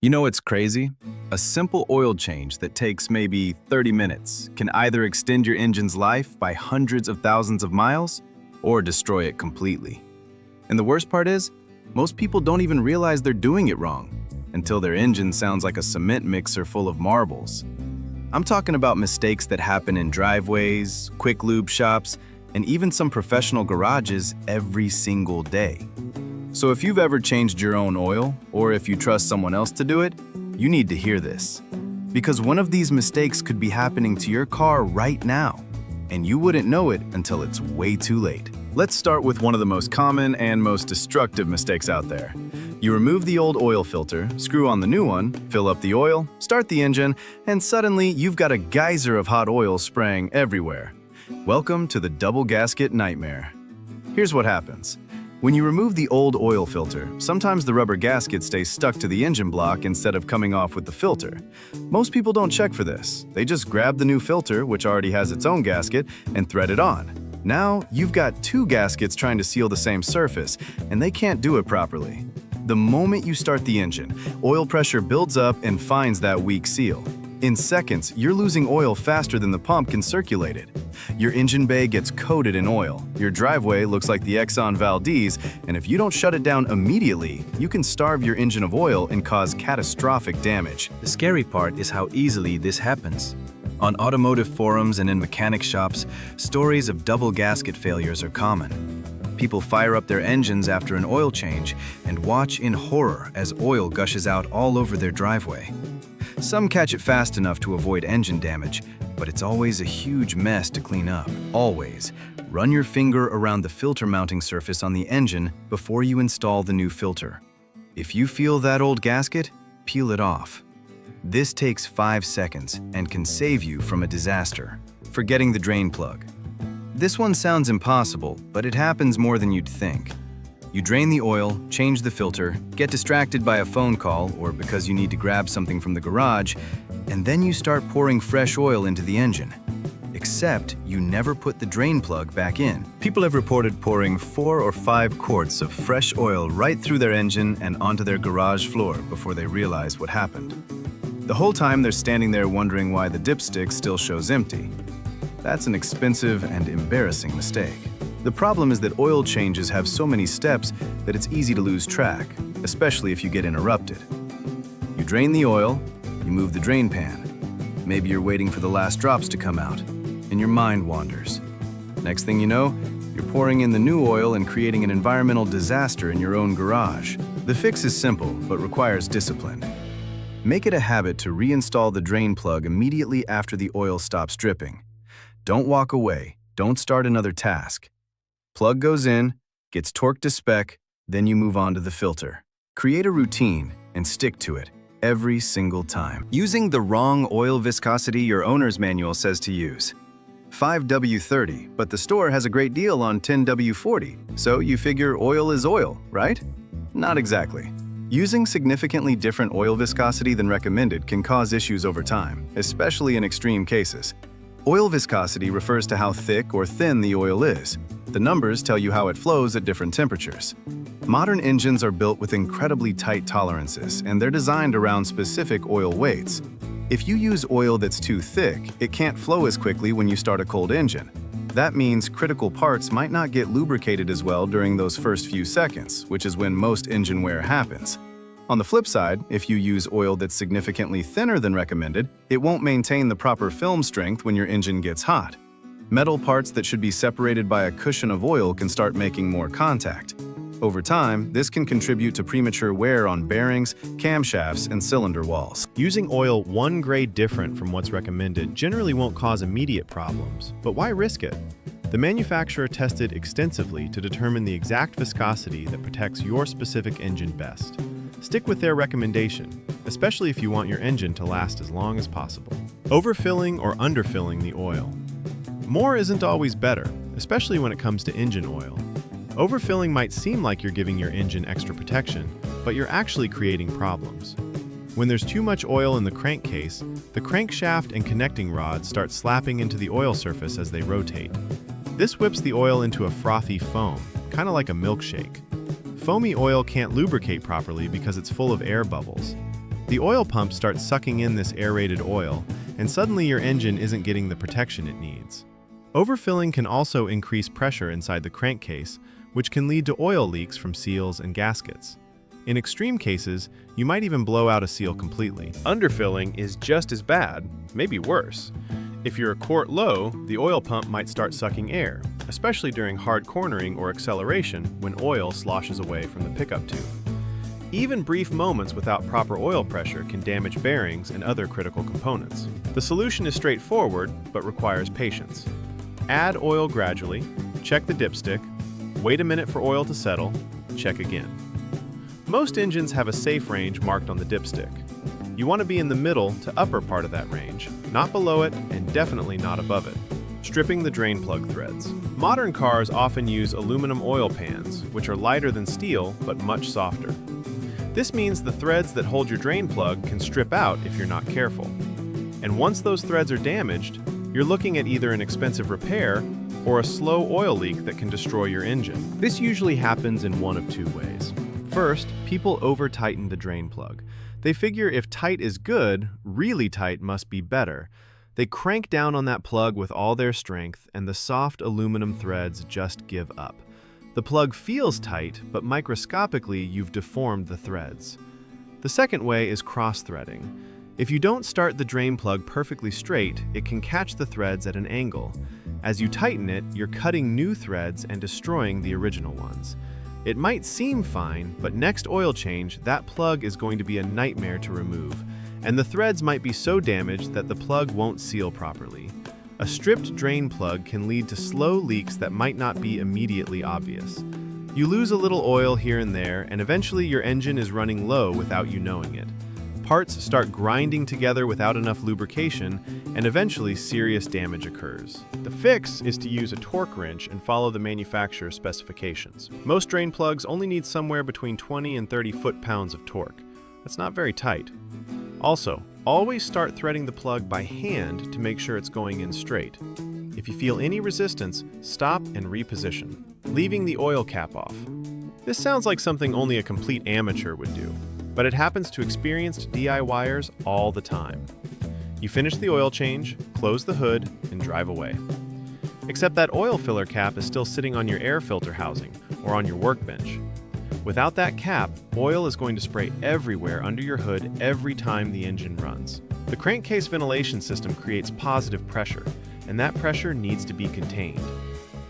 You know what's crazy? A simple oil change that takes maybe 30 minutes can either extend your engine's life by hundreds of thousands of miles or destroy it completely. And the worst part is, most people don't even realize they're doing it wrong until their engine sounds like a cement mixer full of marbles. I'm talking about mistakes that happen in driveways, quick lube shops, and even some professional garages every single day. So if you've ever changed your own oil, or if you trust someone else to do it, you need to hear this. Because one of these mistakes could be happening to your car right now, and you wouldn't know it until it's way too late. Let's start with one of the most common and most destructive mistakes out there. You remove the old oil filter, screw on the new one, fill up the oil, start the engine, and suddenly you've got a geyser of hot oil spraying everywhere. Welcome to the double gasket nightmare. Here's what happens. When you remove the old oil filter, sometimes the rubber gasket stays stuck to the engine block instead of coming off with the filter. Most people don't check for this. They just grab the new filter, which already has its own gasket, and thread it on. Now, you've got two gaskets trying to seal the same surface, and they can't do it properly. The moment you start the engine, oil pressure builds up and finds that weak seal. In seconds, you're losing oil faster than the pump can circulate it. Your engine bay gets coated in oil, your driveway looks like the Exxon Valdez, and if you don't shut it down immediately, you can starve your engine of oil and cause catastrophic damage. The scary part is how easily this happens. On automotive forums and in mechanic shops, stories of double gasket failures are common. People fire up their engines after an oil change and watch in horror as oil gushes out all over their driveway. Some catch it fast enough to avoid engine damage, but it's always a huge mess to clean up. Always, run your finger around the filter mounting surface on the engine before you install the new filter. If you feel that old gasket, peel it off. This takes 5 seconds and can save you from a disaster. Forgetting the drain plug. This one sounds impossible, but it happens more than you'd think. You drain the oil, change the filter, get distracted by a phone call or because you need to grab something from the garage, and then you start pouring fresh oil into the engine. Except you never put the drain plug back in. People have reported pouring 4 or 5 quarts of fresh oil right through their engine and onto their garage floor before they realize what happened. The whole time they're standing there wondering why the dipstick still shows empty. That's an expensive and embarrassing mistake. The problem is that oil changes have so many steps that it's easy to lose track, especially if you get interrupted. You drain the oil, you move the drain pan. Maybe you're waiting for the last drops to come out, and your mind wanders. Next thing you know, you're pouring in the new oil and creating an environmental disaster in your own garage. The fix is simple, but requires discipline. Make it a habit to reinstall the drain plug immediately after the oil stops dripping. Don't walk away, don't start another task. Plug goes in, gets torqued to spec, then you move on to the filter. Create a routine and stick to it every single time. Using the wrong oil viscosity your owner's manual says to use. 5W30, but the store has a great deal on 10W40, so you figure oil is oil, right? Not exactly. Using significantly different oil viscosity than recommended can cause issues over time, especially in extreme cases. Oil viscosity refers to how thick or thin the oil is. The numbers tell you how it flows at different temperatures. Modern engines are built with incredibly tight tolerances, and they're designed around specific oil weights. If you use oil that's too thick, it can't flow as quickly when you start a cold engine. That means critical parts might not get lubricated as well during those first few seconds, which is when most engine wear happens. On the flip side, if you use oil that's significantly thinner than recommended, it won't maintain the proper film strength when your engine gets hot. Metal parts that should be separated by a cushion of oil can start making more contact. Over time, this can contribute to premature wear on bearings, camshafts, and cylinder walls. Using oil one grade different from what's recommended generally won't cause immediate problems, but why risk it? The manufacturer tested extensively to determine the exact viscosity that protects your specific engine best. Stick with their recommendation, especially if you want your engine to last as long as possible. Overfilling or underfilling the oil. More isn't always better, especially when it comes to engine oil. Overfilling might seem like you're giving your engine extra protection, but you're actually creating problems. When there's too much oil in the crankcase, the crankshaft and connecting rods start slapping into the oil surface as they rotate. This whips the oil into a frothy foam, kind of like a milkshake. Foamy oil can't lubricate properly because it's full of air bubbles. The oil pump starts sucking in this aerated oil, and suddenly your engine isn't getting the protection it needs. Overfilling can also increase pressure inside the crankcase, which can lead to oil leaks from seals and gaskets. In extreme cases, you might even blow out a seal completely. Underfilling is just as bad, maybe worse. If you're a quart low, the oil pump might start sucking air, especially during hard cornering or acceleration when oil sloshes away from the pickup tube. Even brief moments without proper oil pressure can damage bearings and other critical components. The solution is straightforward, but requires patience. Add oil gradually, check the dipstick, wait a minute for oil to settle, check again. Most engines have a safe range marked on the dipstick. You want to be in the middle to upper part of that range, not below it and definitely not above it. Stripping the drain plug threads. Modern cars often use aluminum oil pans, which are lighter than steel but much softer. This means the threads that hold your drain plug can strip out if you're not careful. And once those threads are damaged, you're looking at either an expensive repair or a slow oil leak that can destroy your engine. This usually happens in one of two ways. First, people over-tighten the drain plug. They figure if tight is good, really tight must be better. They crank down on that plug with all their strength, and the soft aluminum threads just give up. The plug feels tight, but microscopically you've deformed the threads. The second way is cross-threading. If you don't start the drain plug perfectly straight, it can catch the threads at an angle. As you tighten it, you're cutting new threads and destroying the original ones. It might seem fine, but next oil change, that plug is going to be a nightmare to remove, and the threads might be so damaged that the plug won't seal properly. A stripped drain plug can lead to slow leaks that might not be immediately obvious. You lose a little oil here and there, and eventually your engine is running low without you knowing it. Parts start grinding together without enough lubrication, and eventually serious damage occurs. The fix is to use a torque wrench and follow the manufacturer's specifications. Most drain plugs only need somewhere between 20 and 30 foot-pounds of torque. That's not very tight. Also, always start threading the plug by hand to make sure it's going in straight. If you feel any resistance, stop and reposition. Leaving the oil cap off. This sounds like something only a complete amateur would do, but it happens to experienced DIYers all the time. You finish the oil change, close the hood, and drive away. Except that oil filler cap is still sitting on your air filter housing or on your workbench. Without that cap, oil is going to spray everywhere under your hood every time the engine runs. The crankcase ventilation system creates positive pressure, and that pressure needs to be contained.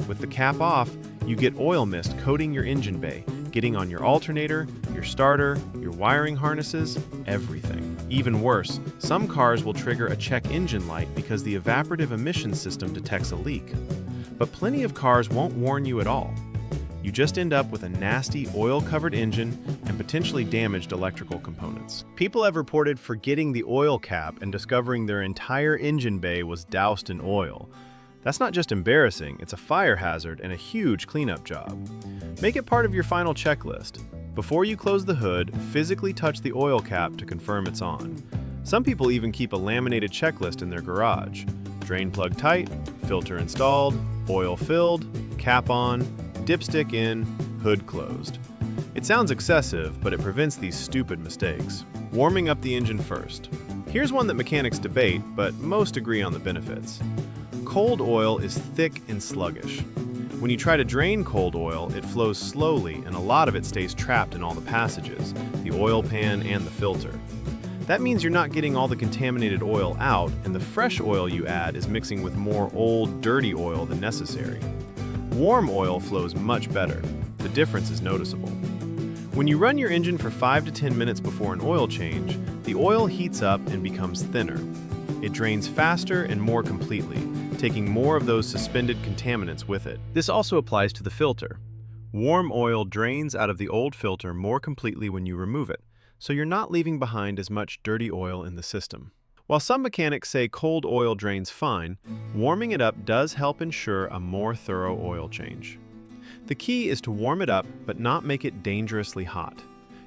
With the cap off, you get oil mist coating your engine bay, getting on your alternator, your starter, your wiring harnesses, everything. Even worse, some cars will trigger a check engine light because the evaporative emissions system detects a leak. But plenty of cars won't warn you at all. You just end up with a nasty oil-covered engine and potentially damaged electrical components. People have reported forgetting the oil cap and discovering their entire engine bay was doused in oil. That's not just embarrassing, it's a fire hazard and a huge cleanup job. Make it part of your final checklist. Before you close the hood, physically touch the oil cap to confirm it's on. Some people even keep a laminated checklist in their garage. Drain plug tight, filter installed, oil filled, cap on, dipstick in, hood closed. It sounds excessive, but it prevents these stupid mistakes. Warming up the engine first. Here's one that mechanics debate, but most agree on the benefits. Cold oil is thick and sluggish. When you try to drain cold oil, it flows slowly and a lot of it stays trapped in all the passages, the oil pan and the filter. That means you're not getting all the contaminated oil out, and the fresh oil you add is mixing with more old, dirty oil than necessary. Warm oil flows much better. The difference is noticeable. When you run your engine for 5 to 10 minutes before an oil change, the oil heats up and becomes thinner. It drains faster and more completely, taking more of those suspended contaminants with it. This also applies to the filter. Warm oil drains out of the old filter more completely when you remove it, so you're not leaving behind as much dirty oil in the system. While some mechanics say cold oil drains fine, warming it up does help ensure a more thorough oil change. The key is to warm it up, but not make it dangerously hot.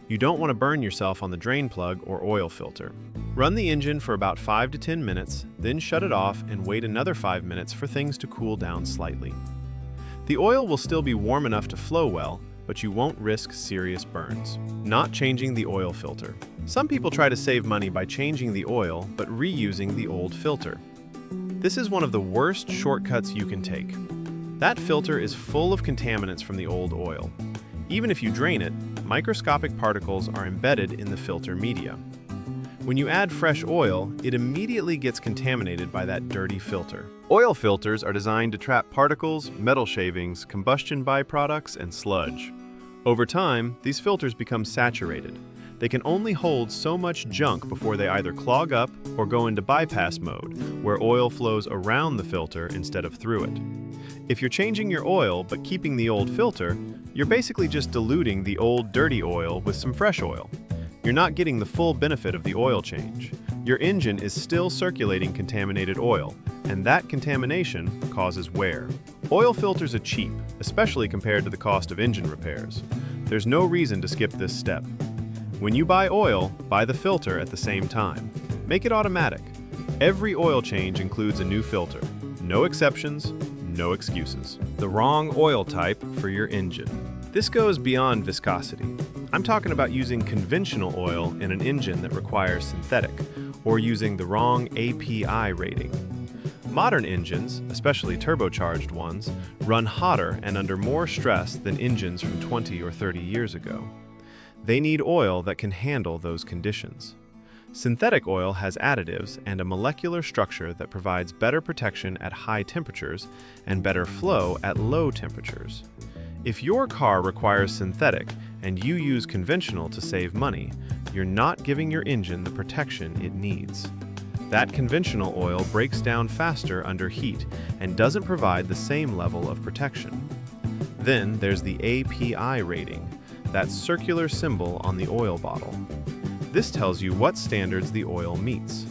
You don't want to burn yourself on the drain plug or oil filter. Run the engine for about 5 to 10 minutes, then shut it off and wait another 5 minutes for things to cool down slightly. The oil will still be warm enough to flow well, but you won't risk serious burns. Not changing the oil filter. Some people try to save money by changing the oil, but reusing the old filter. This is one of the worst shortcuts you can take. That filter is full of contaminants from the old oil. Even if you drain it, microscopic particles are embedded in the filter media. When you add fresh oil, it immediately gets contaminated by that dirty filter. Oil filters are designed to trap particles, metal shavings, combustion byproducts, and sludge. Over time, these filters become saturated. They can only hold so much junk before they either clog up or go into bypass mode, where oil flows around the filter instead of through it. If you're changing your oil but keeping the old filter, you're basically just diluting the old dirty oil with some fresh oil. You're not getting the full benefit of the oil change. Your engine is still circulating contaminated oil, and that contamination causes wear. Oil filters are cheap, especially compared to the cost of engine repairs. There's no reason to skip this step. When you buy oil, buy the filter at the same time. Make it automatic. Every oil change includes a new filter. No exceptions, no excuses. The wrong oil type for your engine. This goes beyond viscosity. I'm talking about using conventional oil in an engine that requires synthetic, or using the wrong API rating. Modern engines, especially turbocharged ones, run hotter and under more stress than engines from 20 or 30 years ago. They need oil that can handle those conditions. Synthetic oil has additives and a molecular structure that provides better protection at high temperatures and better flow at low temperatures. If your car requires synthetic and you use conventional to save money, you're not giving your engine the protection it needs. That conventional oil breaks down faster under heat and doesn't provide the same level of protection. Then there's the API rating, that circular symbol on the oil bottle. This tells you what standards the oil meets.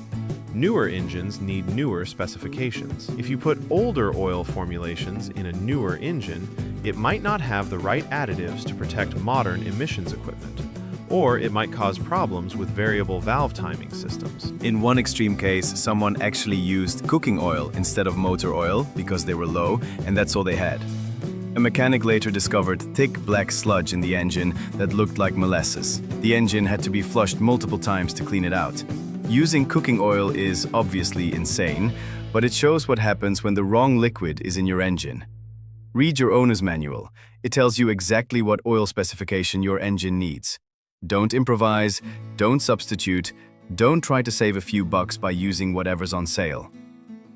Newer engines need newer specifications. If you put older oil formulations in a newer engine, it might not have the right additives to protect modern emissions equipment, or it might cause problems with variable valve timing systems. In one extreme case, someone actually used cooking oil instead of motor oil because they were low, and that's all they had. A mechanic later discovered thick black sludge in the engine that looked like molasses. The engine had to be flushed multiple times to clean it out. Using cooking oil is obviously insane, but it shows what happens when the wrong liquid is in your engine. Read your owner's manual. It tells you exactly what oil specification your engine needs. Don't improvise, don't substitute, don't try to save a few bucks by using whatever's on sale.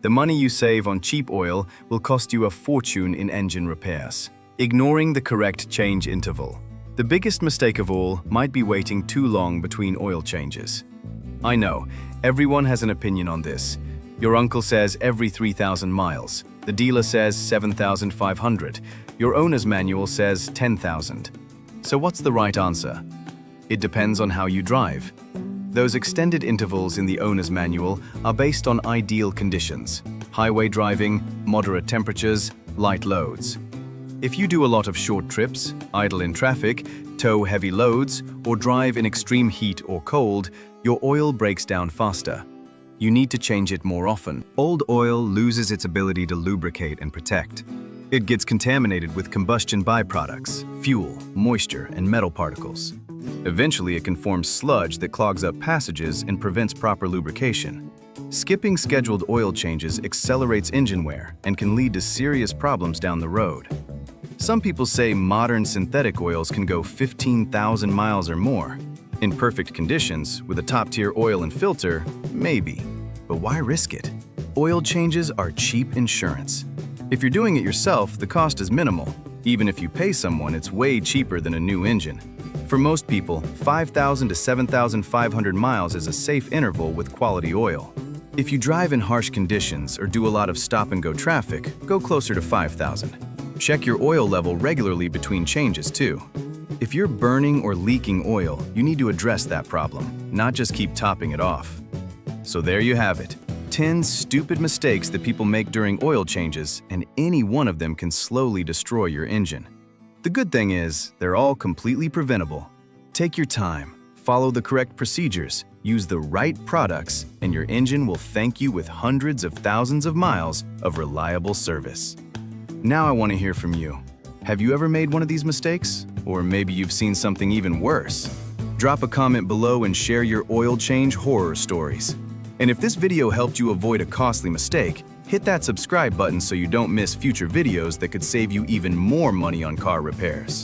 The money you save on cheap oil will cost you a fortune in engine repairs. Ignoring the correct change interval. The biggest mistake of all might be waiting too long between oil changes. I know, everyone has an opinion on this. Your uncle says every 3,000 miles. The dealer says 7,500. Your owner's manual says 10,000. So what's the right answer? It depends on how you drive. Those extended intervals in the owner's manual are based on ideal conditions: highway driving, moderate temperatures, light loads. If you do a lot of short trips, idle in traffic, tow heavy loads, or drive in extreme heat or cold, your oil breaks down faster. You need to change it more often. Old oil loses its ability to lubricate and protect. It gets contaminated with combustion byproducts, fuel, moisture, and metal particles. Eventually, it can form sludge that clogs up passages and prevents proper lubrication. Skipping scheduled oil changes accelerates engine wear and can lead to serious problems down the road. Some people say modern synthetic oils can go 15,000 miles or more. In perfect conditions, with a top-tier oil and filter, maybe. But why risk it? Oil changes are cheap insurance. If you're doing it yourself, the cost is minimal. Even if you pay someone, it's way cheaper than a new engine. For most people, 5,000 to 7,500 miles is a safe interval with quality oil. If you drive in harsh conditions or do a lot of stop-and-go traffic, go closer to 5,000. Check your oil level regularly between changes, too. If you're burning or leaking oil, you need to address that problem, not just keep topping it off. So there you have it. 10 stupid mistakes that people make during oil changes, and any one of them can slowly destroy your engine. The good thing is, they're all completely preventable. Take your time, follow the correct procedures, use the right products, and your engine will thank you with hundreds of thousands of miles of reliable service. Now I want to hear from you. Have you ever made one of these mistakes? Or maybe you've seen something even worse? Drop a comment below and share your oil change horror stories. And if this video helped you avoid a costly mistake, hit that subscribe button so you don't miss future videos that could save you even more money on car repairs.